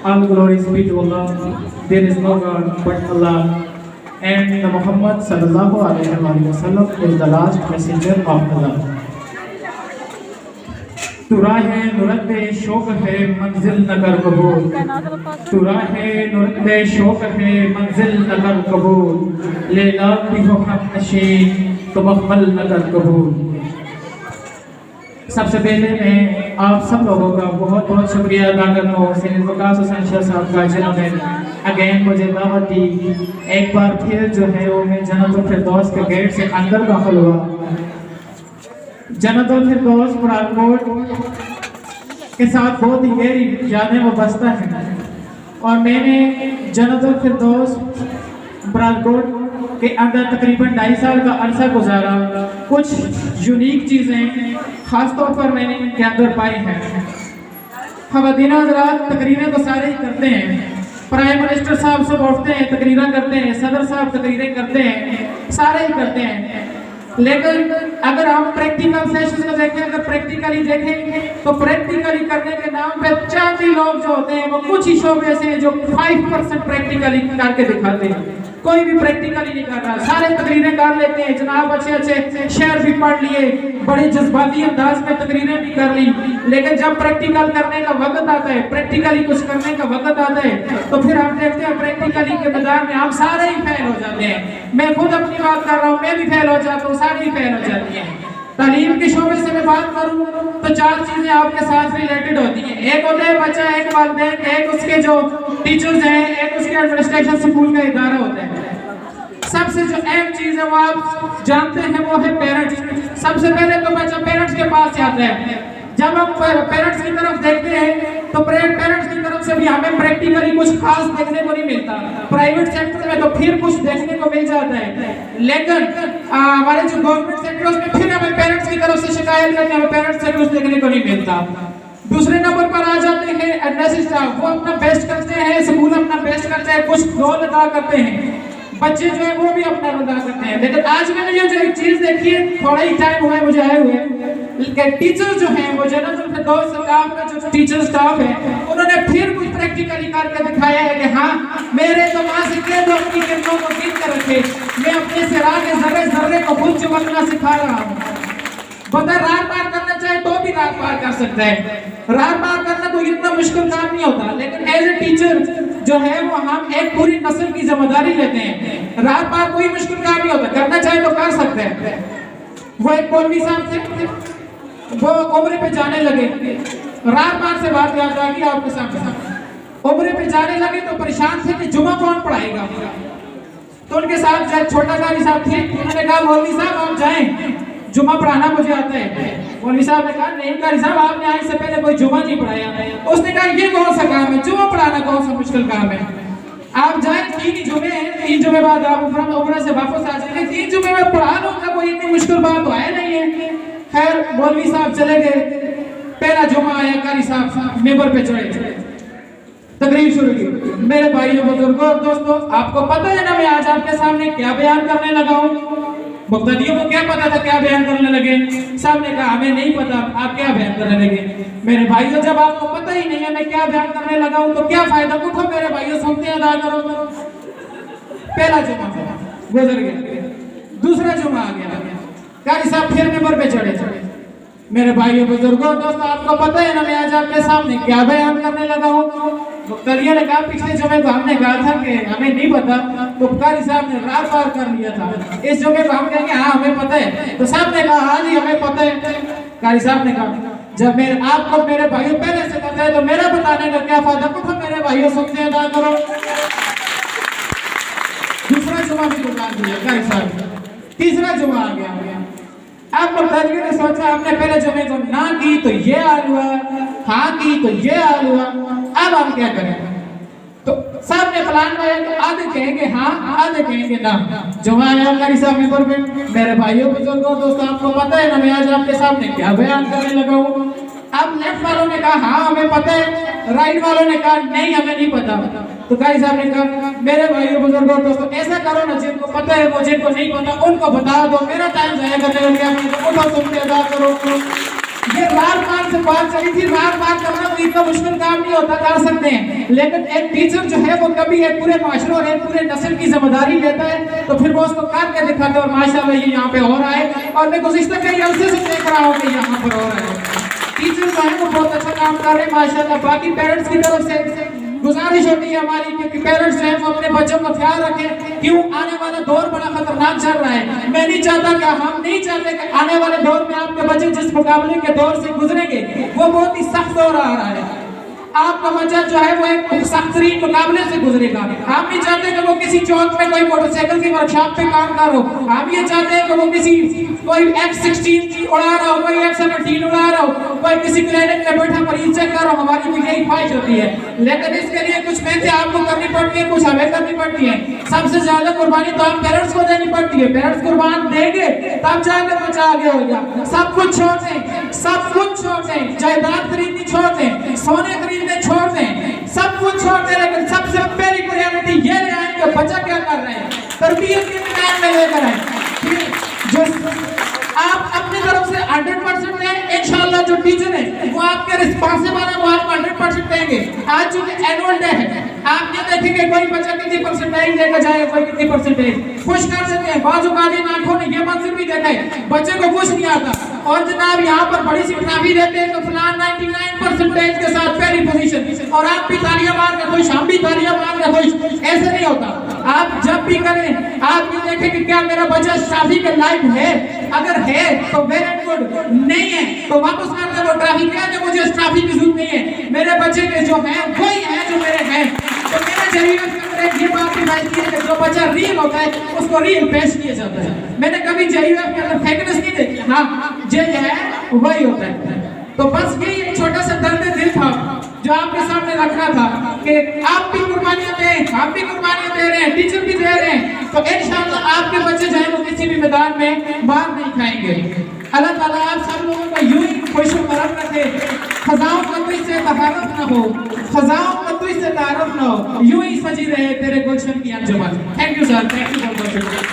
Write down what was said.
All glories be to Allah. There is no God but Allah. And the Muhammad sallallahu alaihi wasallam is the last messenger of Allah. तू राहे नुरते शौक है मंजिल न कर कबूल, तू राहे नुरते शौक है मंजिल न कर कबूल, ले लाती हो हम नशीन तो मखमल न कर कबूल। सबसे पहले मैं आप सब लोगों का बहुत बहुत शुक्रिया अदा करता हूँ सैयद वकास हुसैन शाह साहब का, जिन्होंने अगेन मुझे दावत दी। एक बार फिर जो है वो मैं जन्नतुल फिरदौस के गेट से अंदर दाखिल हुआ। जन्नतुल फिरदौस पठानकोट के साथ बहुत ही गहरी यादें वाबस्ता है और मैंने जन्नतुल फिरदौस पठानकोट के अंदर तकरीबन 2.5 साल का अरसा गुजारा। कुछ यूनिक चीज़ें ख़ास तौर पर मैंने इनके अंदर पाई हैं। ख़वातीन हज़रात तकरीरें तो सारे ही करते हैं, प्राइम मिनिस्टर साहब सब उठते हैं तकरीरें करते हैं, सदर साहब तकरीरें करते हैं, सारे ही करते हैं। लेकिन अगर हम प्रैक्टिकल सेशन को देखें, अगर प्रैक्टिकली देखें तो प्रैक्टिकली करने के नाम पे चांदी लोग जो होते हैं वो कुछ ही शोबे से हैं जो 5% प्रैक्टिकली करके दिखाते हैं। कोई भी प्रैक्टिकली नहीं कर रहा, सारे तकरीरें कर लेते हैं जनाब, अच्छे अच्छे शेर भी पढ़ लिए, बड़े जज्बाती अंदाज में तकरीरें भी कर ली, लेकिन जब प्रैक्टिकल करने का वक्त आता है, प्रैक्टिकली कुछ करने का वक्त आता है तो फिर हम देखते हैं प्रैक्टिकली के मैदान में हम सारे ही फेल हो जाते हैं। मैं खुद अपनी बात कर रहा हूँ, मैं भी फेल हो जाता हूँ, सारी ही फेल हो जाती हैं। तालीम के शोबे से मैं बात करूँ तो 4 चीजें आपके साथ रिलेटेड होती हैं। एक होता है बच्चा, एक वालिदैन, एक उसके जो टीचर्स हैं, एक उसके एडमिनिस्ट्रेशन स्कूल का इदारा होता है। सबसे जो अहम चीज है वो आप जानते हैं वो है पेरेंट्स। सबसे पहले तो बच्चा पेरेंट्स के पास जाता है। जब हम पेरेंट्स की तरफ देखते हैं तो पेरेंट्स की तरफ से भी हमें प्रैक्टिकली कुछ खास देखने को नहीं मिलता। प्राइवेट सेक्टर में तो फिर कुछ देखने को मिल जाता है, लेकिन हमारे जो गवर्नमेंट सेक्टर में फिर हमें पेरेंट्स की तरफ से शिकायत करके हमें पेरेंट्स से कुछ देखने को नहीं मिलता। दूसरे नंबर पर आ जाते हैं एडमिनिस्ट्रेशन स्टाफ, वो अपना बेस्ट करते हैं, स्कूल अपना बेस्ट करते हैं, कुछ रोल अदा करते हैं, बच्चे जो है वो भी अपना अदा करते हैं। लेकिन आज मैंने ये जो एक चीज देखी है, थोड़ा ही टाइम हुआ है मुझे आए हुए, टीचर जो हैं वो जन्नतुल फिरदौस स्टाफ का जो टीचर स्टाफ है उन्होंने फिर कुछ प्रैक्टिकली करके दिखाया है कि हाँ मेरे तो माँ से कह दो अपनी किरणों को गिन कर रखे, मैं अपने सिरा के जर्रे जर्रे को खुद चमकना सिखा रहा हूँ। बता रात पार करना चाहे तो भी रात पार कर सकता है, रात पार करना कोई इतना मुश्किल काम नहीं होता, लेकिन एज ए टीचर जो है वो हम एक पूरी नस्ल की जिम्मेदारी लेते हैं। रात पार कोई मुश्किल काम नहीं होता, करना चाहे तो कर सकते हैं। वो एक मौलवी साहब थे, वो उम्रे पे जाने लगे, रात पार से बात याद आ गई आपके सामने। उम्रे पे जाने लगे तो परेशान थे कि जुमा कौन पढ़ाएगा, तो उनके साथ छोटा कारी साहब थे, उन्होंने कहा मौलवी साहब आप जाएं, जुमा पढ़ाना मुझे आता है। मौलवी साहब ने कहा नहीं कारी साहब आपने आने से पहले कोई जुमा नहीं पढ़ाया। उसने कहा ये कौन सा काम है, जुमा पढ़ाना कौन सा मुश्किल काम है, आप जाए 3 जुमे हैं, 3 जुमे बाद आप उम्र से वापस आ जाएंगे, 3 जुमे में पढ़ा लूंगा, कोई इतनी मुश्किल बात तो है नहीं है। खैर मौलवी साहब चले गए, पहला जुमा आया, कारी साहब मेंबर पे चढ़े, तकरीर शुरू की। मेरे भाइयों बुजुर्गों और दोस्तों, आपको पता है ना मैं आज आपके सामने क्या बयान करने लगा हूँ। मुक्तदियों को क्या पता था क्या बयान करने लगे, सब ने कहा हमें नहीं पता आप क्या बयान करने लगे। मेरे भाइयों जब आपको पता ही नहीं है मैं क्या बयान करने लगा हूँ तो क्या फायदा, उठो मेरे भाइयों सुनते अदा करो। पहला जुमा गुजर गया, दूसरा जुमा आ गया, कारी साहब फिर मेंबर पे चढ़े। मेरे भाइयों बुजुर्गों दोस्तों, आपको पता है ना मैं आज आपके सामने क्या बयान करने लगा हूँ। मुक्तदियों ने कहा पिछले जुमे को हमने कहा था कि हमें नहीं पता, तो कारी साहब ने रात पार कर लिया था, इस जुमे को हम कहेंगे हाँ हमें पता है, तो साहब ने कहा हाँ जी हमें पता है। कारी साहब ने कहा जब मेरे आपको मेरे भाइयों पहले से पता है तो मेरा बताने का क्या फायदा, कुछ मेरे भाइयों सुनते अदा करो। दूसरा जुमा भी गुजार दिया कारी साहब, तीसरा जुमा आ गया। अब मुक्तदियों ने सोचा हमने पहले जुमे को ना की तो ये हाल हुआ, हाँ की तो ये हाल हुआ, अब हम क्या करें। तो सब ने प्लान बनाया, तो आधे कहेंगे हाँ आधे कहेंगे ना। जुमा आया कारी साहब मेंबर पे, मेरे भाइयों बुजुर्गों दोस्तों आपको पता है ना मैं आज आपके सामने क्या बयान करने लगा हूँ। अब लेफ्ट वालों ने कहा हाँ हमें पता है, राइट वालों ने कहा नहीं हमें नहीं पता। तो कारी साहब ने कहा मेरे भाइयों बुजुर्गों दोस्तों ऐसा करो ना, जिनको पता है वो जिनको नहीं पता उनको बता दो, मेरा टाइम जाया करने लग गया, उठो सुनते अदा करो। ये इमरान खान से बात चली थी, बात करना तो इतना मुश्किल काम नहीं होता, कर सकते हैं, लेकिन एक टीचर जो है वो कभी एक पूरे माशरे और एक पूरे नस्ल की जिम्मेदारी लेता है तो फिर वो उसको करके दिखाता है और माशाल्लाह ये यहाँ पे हो रहा है और मैं गुज़िश्ता कई अरसे से देख रहा हूँ कि यहाँ पर हो रहा है। टीचर जो है वो बहुत अच्छा काम कर रहे हैं माशाल्लाह। बाकी पेरेंट्स की तरफ से गुजारिश होती है हमारी कि पेरेंट्स जो है वो अपने बच्चों का ख्याल रखें। क्यों आने वाला दौर बड़ा खतरनाक चल रहा है। मैं नहीं चाहता कि हम नहीं चाहते कि आने वाले दौर में आपके बच्चे जिस मुकाबले के दौर से गुजरेंगे वो बहुत ही सख्त दौर आ रहा है। आपका बच्चा जो है वो एक सख्तरीन मुकाबले से गुजरेगा। आप नहीं चाहते कि वो किसी चौक में कोई मोटरसाइकिल की वर्कशॉप पे काम कर हो। आप ये चाहते हैं कि वो कोई F-16 उड़ा रहा हो, कोई F-17 उड़ा रहा हो, कोई किसी क्लिनिक में बैठा मरीज चेक कर रहा हो। हमारी तो यही ख्वाहिश होती है, लेकिन इसके लिए कुछ मेहनतें आपको करनी पड़ती है, कुछ हमें करनी पड़ती है। सबसे ज्यादा कुर्बानी तो आप पेरेंट्स को देनी पड़ती है। पेरेंट्स कुर्बान देंगे तब जाकर बच्चा आगे होगा। सब कुछ छोड़ दें, सब कुछ छोड़ दें, जायदाद खरीदनी छोड़ दें, सोने खरीदने छोड़ दें, सब कुछ छोड़ दें, लेकिन सबसे पहली प्रायोरिटी ये ले आए कि बच्चा क्या कर रहे हैं, तरबियत के मैदान में लेकर आए। जो आप अपनी तरफ से 100% दें, इंशाल्लाह जो टीचर है वो आपके रिस्पॉन्सिबल है, वो आपको 100% देंगे। आज जो एनुअल डे है, आप ये देखेंगे कोई बच्चा कितनी परसेंटेज लेकर जाएगा, कोई कितनी परसेंटेज खुश कर सकते हैं। बाजू काली आंखों ने ये मंजर भी देखा है, बच्चे को कुछ नहीं आता और जनाब यहाँ पर बड़ी सी ट्रॉफी देते हैं तो फिलहाल 99% के साथ पहली पोजीशन, और आप भी तालियां मार के खुश, हम भी तालियां मार के खुश। ऐसे नहीं होता। आप जब भी करें आप ये देखें कि क्या मेरा बच्चा ट्रॉफी के लायक है, अगर है तो वेरी गुड, नहीं है तो वापस कर दे वो ट्रॉफी। क्या है मुझे इस ट्रॉफी की जरूरत नहीं है, मेरे बच्चे के जो है वही है जो मेरे हैं। तो मेरे जरिए ये बात भी है कि जो बच्चा रियल होता है उसको रियल पेश किया जाता है। मैंने कभी जरिए के अंदर फेकनेस नहीं देखी, हाँ जो है वही होता है। तो बस यही एक छोटा सा दर्द दिल था जो आपके सामने रखना था कि आप भी कुर्बानियां दें, आप भी कुर्बानियां दे रहे हैं, टीचर भी दे रहे हैं, तो इंशाअल्लाह आपके बच्चे जो है वो किसी भी मैदान में मार नहीं खाएंगे। अल्लाह ताला आप सब लोगों को यूं ही खुशनुमा रखे, खजाओं का तुझ से तारुफ न हो, खजाओं का तुझ से तारुफ न हो, यूं ही सजी रहे तेरे गुलशन की अंजुमन। Thank you sir, thank you बहुत बहुत।